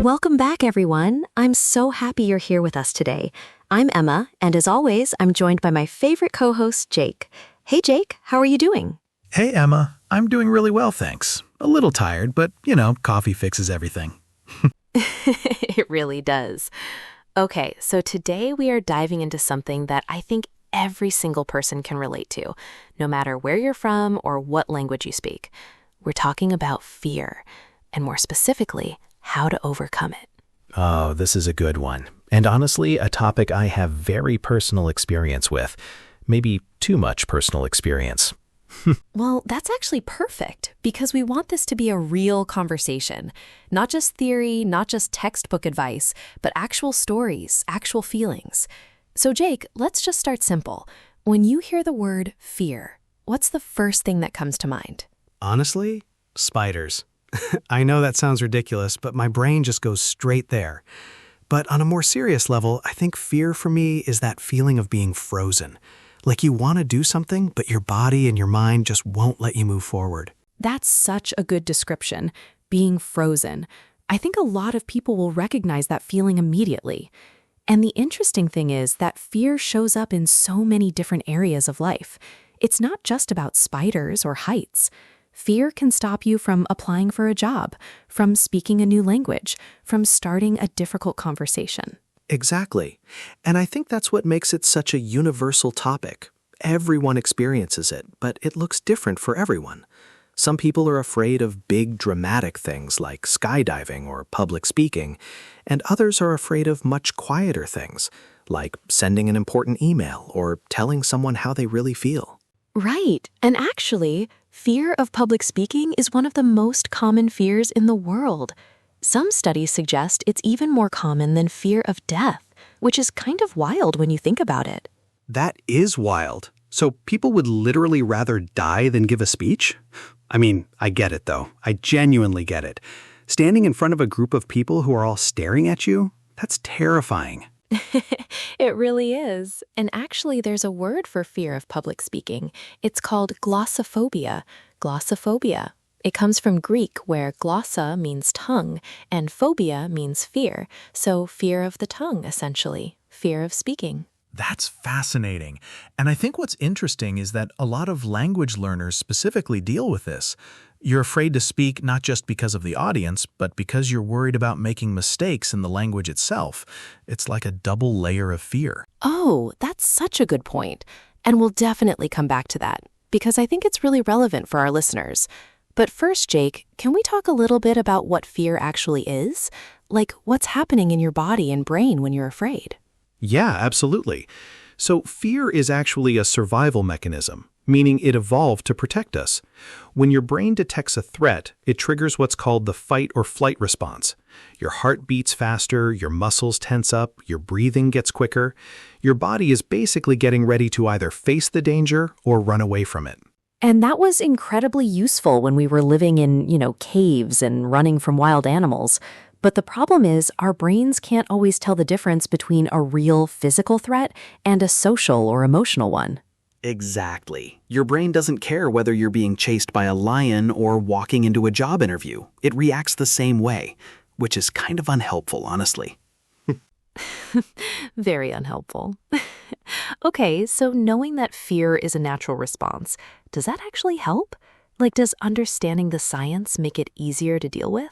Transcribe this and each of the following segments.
Welcome back, everyone. I'm so happy you're here with us today. I'm Emma, and as always, I'm joined by my favorite co-host, Jake. Hey, Jake, how are you doing? Hey, Emma. I'm doing really well, thanks. A little tired, but, coffee fixes everything. It really does. Okay, so today we are diving into something that I think every single person can relate to, no matter where you're from or what language you speak. We're talking about fear, and more specifically, how to overcome it. Oh, this is a good one. And honestly, a topic I have very personal experience with. Maybe too much personal experience. Well, that's actually perfect, because we want this to be a real conversation. Not just theory, not just textbook advice, but actual stories, actual feelings. So Jake, let's just start simple. When you hear the word fear, what's the first thing that comes to mind? Honestly, spiders. I know that sounds ridiculous, but my brain just goes straight there. But on a more serious level, I think fear for me is that feeling of being frozen. Like you want to do something, but your body and your mind just won't let you move forward. That's such a good description, being frozen. I think a lot of people will recognize that feeling immediately. And the interesting thing is that fear shows up in so many different areas of life. It's not just about spiders or heights. Fear can stop you from applying for a job, from speaking a new language, from starting a difficult conversation. Exactly. And I think that's what makes it such a universal topic. Everyone experiences it, but it looks different for everyone. Some people are afraid of big, dramatic things like skydiving or public speaking, and others are afraid of much quieter things, like sending an important email or telling someone how they really feel. Right. And actually, fear of public speaking is one of the most common fears in the world. Some studies suggest it's even more common than fear of death, which is kind of wild when you think about it. That is wild. So people would literally rather die than give a speech? I mean, I get it though. I genuinely get it. Standing in front of a group of people who are all staring at you, that's terrifying. It really is. And actually, there's a word for fear of public speaking. It's called glossophobia. Glossophobia. It comes from Greek, where glossa means tongue, and phobia means fear. So fear of the tongue, essentially. Fear of speaking. That's fascinating. And I think what's interesting is that a lot of language learners specifically deal with this. You're afraid to speak not just because of the audience, but because you're worried about making mistakes in the language itself. It's like a double layer of fear. Oh, that's such a good point. And we'll definitely come back to that, because I think it's really relevant for our listeners. But first, Jake, can we talk a little bit about what fear actually is? Like, what's happening in your body and brain when you're afraid? Yeah, absolutely. So fear is actually a survival mechanism, meaning it evolved to protect us. When your brain detects a threat, it triggers what's called the fight or flight response. Your heart beats faster, your muscles tense up, your breathing gets quicker. Your body is basically getting ready to either face the danger or run away from it. And that was incredibly useful when we were living in, caves and running from wild animals. But the problem is our brains can't always tell the difference between a real physical threat and a social or emotional one. Exactly. Your brain doesn't care whether you're being chased by a lion or walking into a job interview. It reacts the same way, which is kind of unhelpful, honestly. Very unhelpful. Okay, so knowing that fear is a natural response, does that actually help? Like, does understanding the science make it easier to deal with?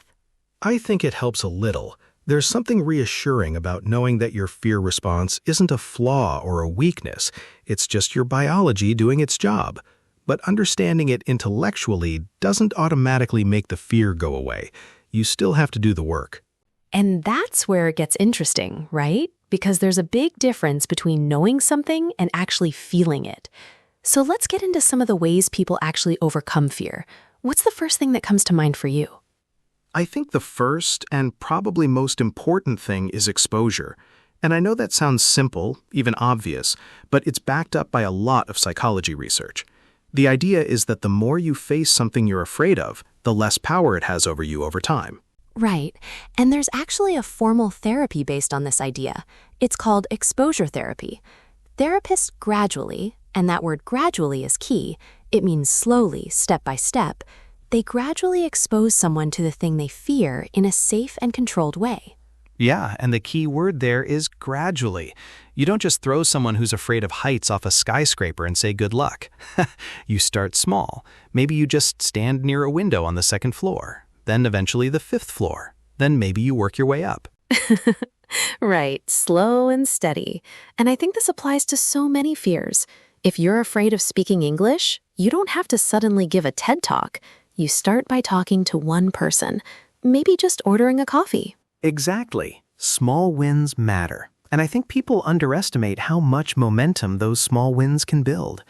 I think it helps a little. There's something reassuring about knowing that your fear response isn't a flaw or a weakness. It's just your biology doing its job. But understanding it intellectually doesn't automatically make the fear go away. You still have to do the work. And that's where it gets interesting, right? Because there's a big difference between knowing something and actually feeling it. So let's get into some of the ways people actually overcome fear. What's the first thing that comes to mind for you? I think the first and probably most important thing is exposure. And I know that sounds simple, even obvious, but it's backed up by a lot of psychology research. The idea is that the more you face something you're afraid of, the less power it has over you over time. Right. And there's actually a formal therapy based on this idea. It's called exposure therapy. Therapists gradually, and that word gradually is key, it means slowly, step by step, they gradually expose someone to the thing they fear in a safe and controlled way. Yeah, and the key word there is gradually. You don't just throw someone who's afraid of heights off a skyscraper and say good luck. You start small. Maybe you just stand near a window on the second floor, then eventually the fifth floor. Then maybe you work your way up. Right, slow and steady. And I think this applies to so many fears. If you're afraid of speaking English, you don't have to suddenly give a TED Talk. You start by talking to one person, maybe just ordering a coffee. Exactly. Small wins matter. And I think people underestimate how much momentum those small wins can build.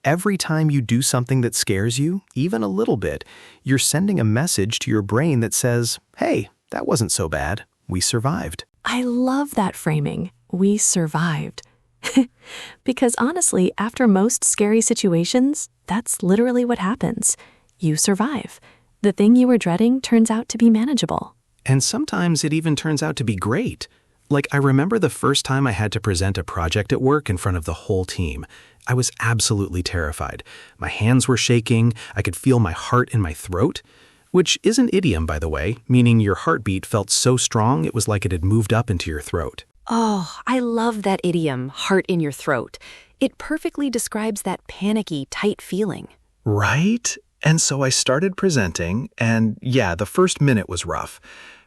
Every time you do something that scares you, even a little bit, you're sending a message to your brain that says, hey, that wasn't so bad. We survived. I love that framing. We survived. Because honestly, after most scary situations, that's literally what happens. You survive. The thing you were dreading turns out to be manageable. And sometimes it even turns out to be great. Like, I remember the first time I had to present a project at work in front of the whole team. I was absolutely terrified. My hands were shaking. I could feel my heart in my throat. Which is an idiom, by the way, meaning your heartbeat felt so strong it was like it had moved up into your throat. Oh, I love that idiom, heart in your throat. It perfectly describes that panicky, tight feeling. Right? And so I started presenting, and yeah, the first minute was rough.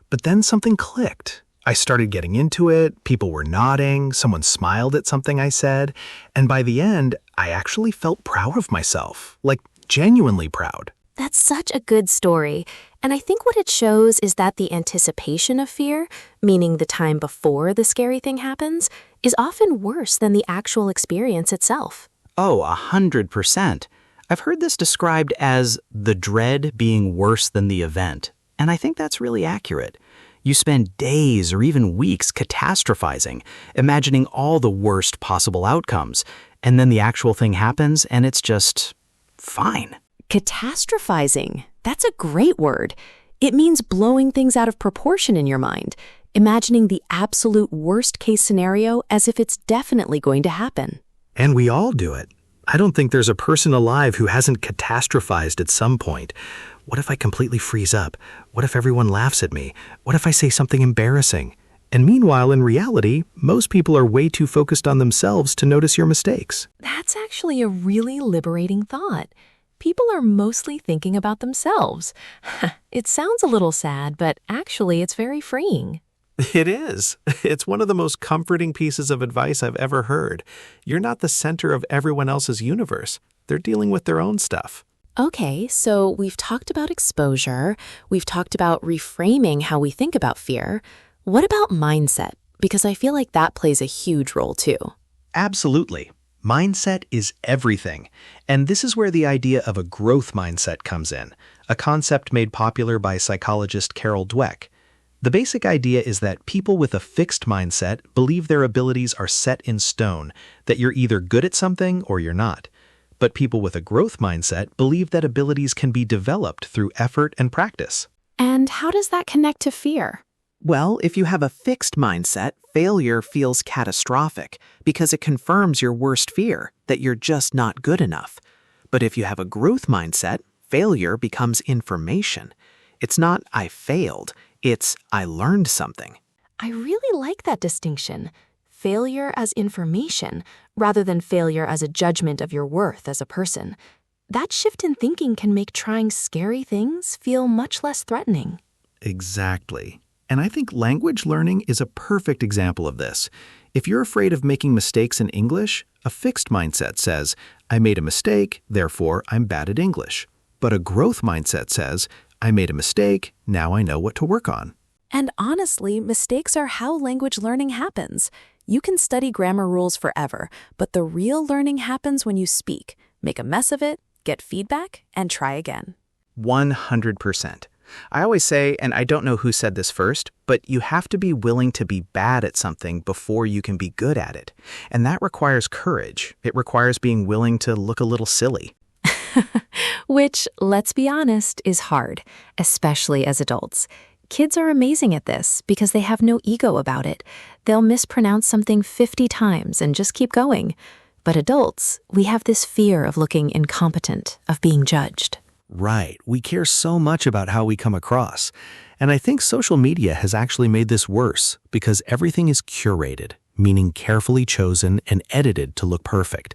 But then something clicked. I started getting into it, people were nodding, someone smiled at something I said, and by the end, I actually felt proud of myself, like genuinely proud. That's such a good story. And I think what it shows is that the anticipation of fear, meaning the time before the scary thing happens, is often worse than the actual experience itself. Oh, 100%. I've heard this described as the dread being worse than the event, and I think that's really accurate. You spend days or even weeks catastrophizing, imagining all the worst possible outcomes, and then the actual thing happens and it's just fine. Catastrophizing. That's a great word. It means blowing things out of proportion in your mind, imagining the absolute worst-case scenario as if it's definitely going to happen. And we all do it. I don't think there's a person alive who hasn't catastrophized at some point. What if I completely freeze up? What if everyone laughs at me? What if I say something embarrassing? And meanwhile, in reality, most people are way too focused on themselves to notice your mistakes. That's actually a really liberating thought. People are mostly thinking about themselves. It sounds a little sad, but actually it's very freeing. It is. It's one of the most comforting pieces of advice I've ever heard. You're not the center of everyone else's universe. They're dealing with their own stuff. Okay, so we've talked about exposure. We've talked about reframing how we think about fear. What about mindset? Because I feel like that plays a huge role too. Absolutely. Mindset is everything. And this is where the idea of a growth mindset comes in, a concept made popular by psychologist Carol Dweck. The basic idea is that people with a fixed mindset believe their abilities are set in stone, that you're either good at something or you're not. But people with a growth mindset believe that abilities can be developed through effort and practice. And how does that connect to fear? Well, if you have a fixed mindset, failure feels catastrophic because it confirms your worst fear, that you're just not good enough. But if you have a growth mindset, failure becomes information. It's not I failed, it's I learned something. I really like that distinction. Failure as information, rather than failure as a judgment of your worth as a person. That shift in thinking can make trying scary things feel much less threatening. Exactly. And I think language learning is a perfect example of this. If you're afraid of making mistakes in English, a fixed mindset says, I made a mistake, therefore I'm bad at English. But a growth mindset says, I made a mistake, now I know what to work on. And honestly, mistakes are how language learning happens. You can study grammar rules forever, but the real learning happens when you speak, make a mess of it, get feedback, and try again. 100%. I always say, and I don't know who said this first, but you have to be willing to be bad at something before you can be good at it. And that requires courage. It requires being willing to look a little silly. Which, let's be honest, is hard, especially as adults. Kids are amazing at this because they have no ego about it. They'll mispronounce something 50 times and just keep going. But adults, we have this fear of looking incompetent, of being judged. Right. We care so much about how we come across. And I think social media has actually made this worse because everything is curated, meaning carefully chosen and edited to look perfect.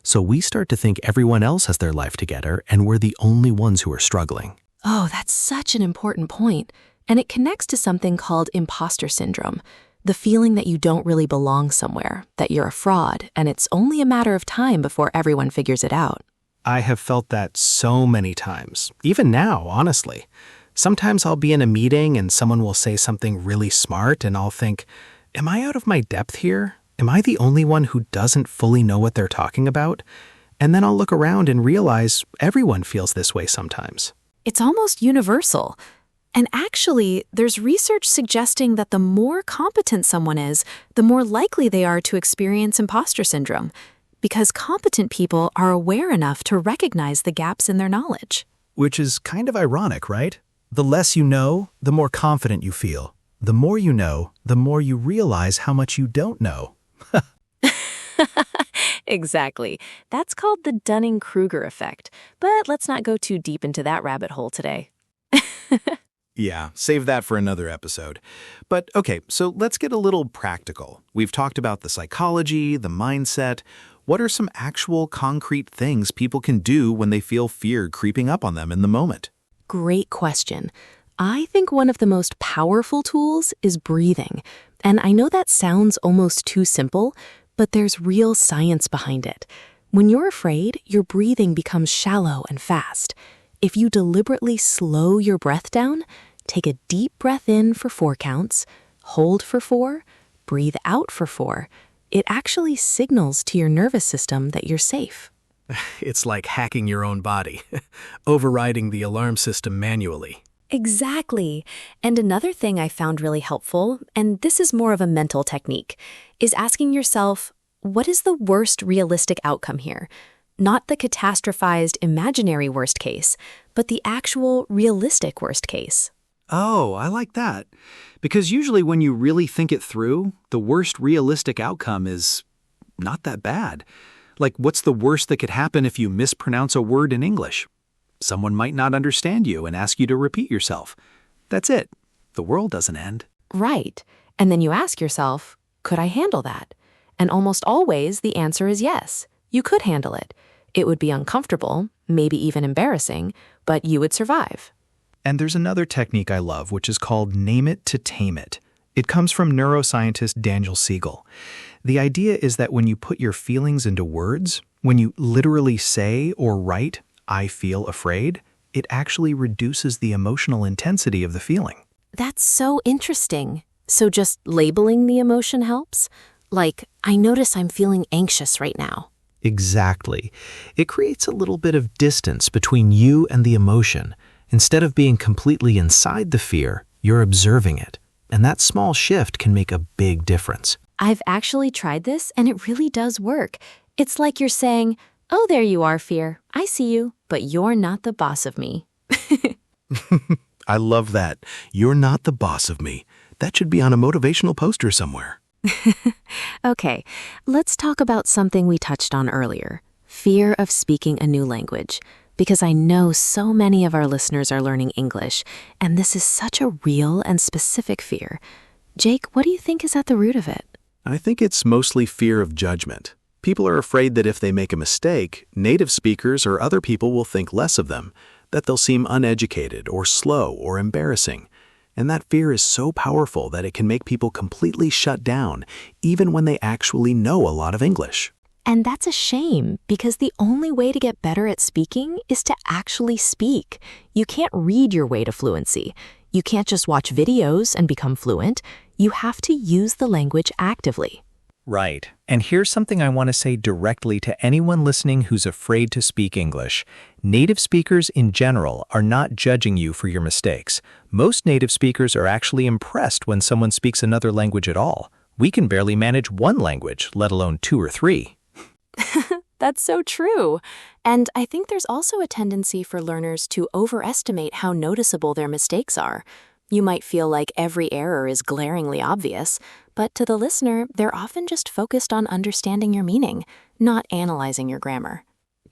So we start to think everyone else has their life together and we're the only ones who are struggling. Oh, that's such an important point. And it connects to something called imposter syndrome, the feeling that you don't really belong somewhere, that you're a fraud, and it's only a matter of time before everyone figures it out. I have felt that so many times, even now, honestly. Sometimes I'll be in a meeting and someone will say something really smart and I'll think, am I out of my depth here? Am I the only one who doesn't fully know what they're talking about? And then I'll look around and realize everyone feels this way sometimes. It's almost universal. And actually, there's research suggesting that the more competent someone is, the more likely they are to experience imposter syndrome, because competent people are aware enough to recognize the gaps in their knowledge. Which is kind of ironic, right? The less you know, the more confident you feel. The more you know, the more you realize how much you don't know. Exactly. That's called the Dunning-Kruger effect. But let's not go too deep into that rabbit hole today. Yeah, save that for another episode. But okay, so let's get a little practical. We've talked about the psychology, the mindset. What are some actual concrete things people can do when they feel fear creeping up on them in the moment? Great question. I think one of the most powerful tools is breathing. And I know that sounds almost too simple, but there's real science behind it. When you're afraid, your breathing becomes shallow and fast. If you deliberately slow your breath down, take a deep breath in for 4 counts, hold for 4, breathe out for 4, it actually signals to your nervous system that you're safe. It's like hacking your own body, overriding the alarm system manually. Exactly. And another thing I found really helpful, and this is more of a mental technique, is asking yourself, what is the worst realistic outcome here? Not the catastrophized imaginary worst case, but the actual realistic worst case. Oh, I like that. Because usually when you really think it through, the worst realistic outcome is not that bad. Like, what's the worst that could happen if you mispronounce a word in English? Someone might not understand you and ask you to repeat yourself. That's it. The world doesn't end. Right. And then you ask yourself, could I handle that? And almost always the answer is yes. You could handle it. It would be uncomfortable, maybe even embarrassing, but you would survive. And there's another technique I love, which is called name it to tame it. It comes from neuroscientist Daniel Siegel. The idea is that when you put your feelings into words, when you literally say or write, I feel afraid, it actually reduces the emotional intensity of the feeling. That's so interesting. So just labeling the emotion helps? Like, I notice I'm feeling anxious right now. Exactly. It creates a little bit of distance between you and the emotion. Instead of being completely inside the fear, you're observing it. And that small shift can make a big difference. I've actually tried this, and it really does work. It's like you're saying, oh, there you are, fear. I see you, but you're not the boss of me. I love that. You're not the boss of me. That should be on a motivational poster somewhere. Okay, let's talk about something we touched on earlier, fear of speaking a new language. Because I know so many of our listeners are learning English, and this is such a real and specific fear. Jake, what do you think is at the root of it? I think it's mostly fear of judgment. People are afraid that if they make a mistake, native speakers or other people will think less of them, that they'll seem uneducated or slow or embarrassing. And that fear is so powerful that it can make people completely shut down, even when they actually know a lot of English. And that's a shame, because the only way to get better at speaking is to actually speak. You can't read your way to fluency. You can't just watch videos and become fluent. You have to use the language actively. Right. And here's something I want to say directly to anyone listening who's afraid to speak English. Native speakers in general are not judging you for your mistakes. Most native speakers are actually impressed when someone speaks another language at all. We can barely manage one language, let alone 2 or 3. That's so true. And I think there's also a tendency for learners to overestimate how noticeable their mistakes are. You might feel like every error is glaringly obvious, but to the listener, they're often just focused on understanding your meaning, not analyzing your grammar.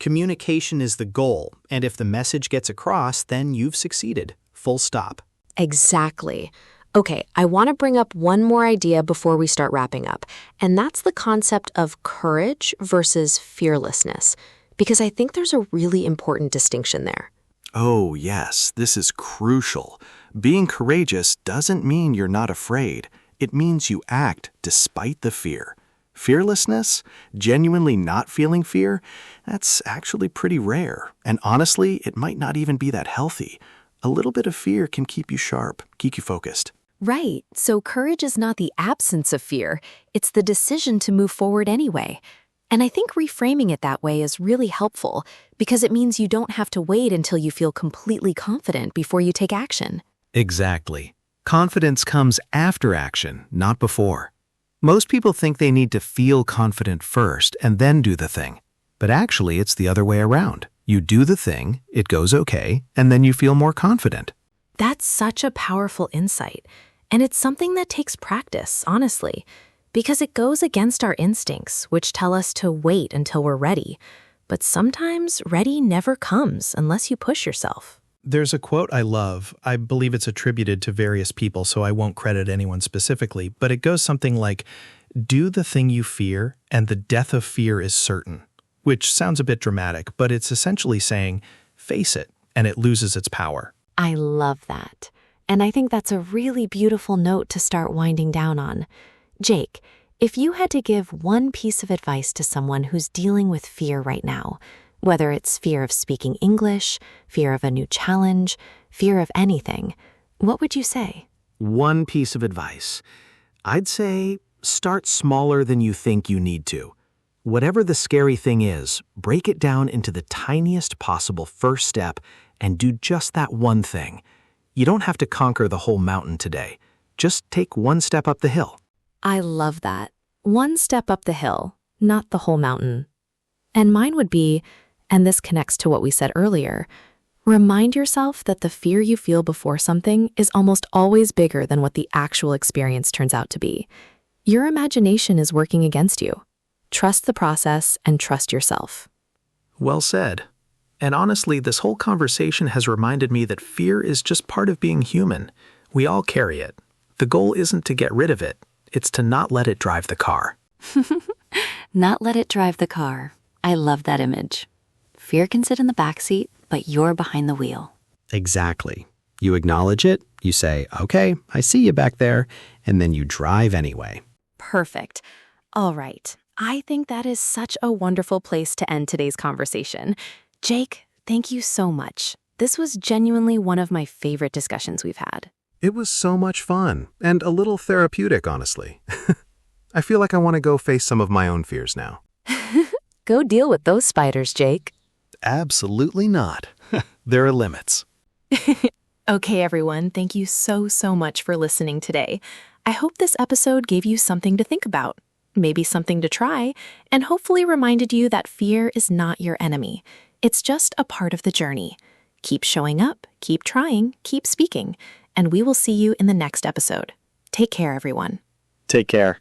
Communication is the goal, and if the message gets across, then you've succeeded. Full stop. Exactly. Okay, I want to bring up one more idea before we start wrapping up, and that's the concept of courage versus fearlessness, because I think there's a really important distinction there. Oh, yes, this is crucial. Being courageous doesn't mean you're not afraid. It means you act despite the fear. Fearlessness, genuinely not feeling fear, that's actually pretty rare. And honestly, it might not even be that healthy. A little bit of fear can keep you sharp, keep you focused. Right, so courage is not the absence of fear, it's the decision to move forward anyway. And I think reframing it that way is really helpful because it means you don't have to wait until you feel completely confident before you take action. Exactly. Confidence comes after action, not before. Most people think they need to feel confident first and then do the thing. But actually, it's the other way around. You do the thing, it goes okay, and then you feel more confident. That's such a powerful insight. And it's something that takes practice, honestly, because it goes against our instincts, which tell us to wait until we're ready. But sometimes ready never comes unless you push yourself. There's a quote I love. I believe it's attributed to various people, so I won't credit anyone specifically, but it goes something like, "Do the thing you fear, and the death of fear is certain," which sounds a bit dramatic, but it's essentially saying, face it, and it loses its power. I love that. And I think that's a really beautiful note to start winding down on. Jake, if you had to give one piece of advice to someone who's dealing with fear right now, whether it's fear of speaking English, fear of a new challenge, fear of anything, what would you say? One piece of advice. I'd say start smaller than you think you need to. Whatever the scary thing is, break it down into the tiniest possible first step and do just that one thing. You don't have to conquer the whole mountain today. Just take one step up the hill. I love that. One step up the hill, not the whole mountain. And mine would be, and this connects to what we said earlier, remind yourself that the fear you feel before something is almost always bigger than what the actual experience turns out to be. Your imagination is working against you. Trust the process and trust yourself. Well said. And honestly, this whole conversation has reminded me that fear is just part of being human. We all carry it. The goal isn't to get rid of it. It's to not let it drive the car. Not let it drive the car. I love that image. Fear can sit in the backseat, but you're behind the wheel. Exactly. You acknowledge it, you say, okay, I see you back there, and then you drive anyway. Perfect. All right. I think that is such a wonderful place to end today's conversation. Jake, thank you so much. This was genuinely one of my favorite discussions we've had. It was so much fun, and a little therapeutic, honestly. I feel like I want to go face some of my own fears now. Go deal with those spiders, Jake. Absolutely not. There are limits. Okay, everyone, thank you so much for listening today. I hope this episode gave you something to think about, maybe something to try, and hopefully reminded you that fear is not your enemy. It's just a part of the journey. Keep showing up, keep trying, keep speaking, and we will see you in the next episode. Take care, everyone. Take care.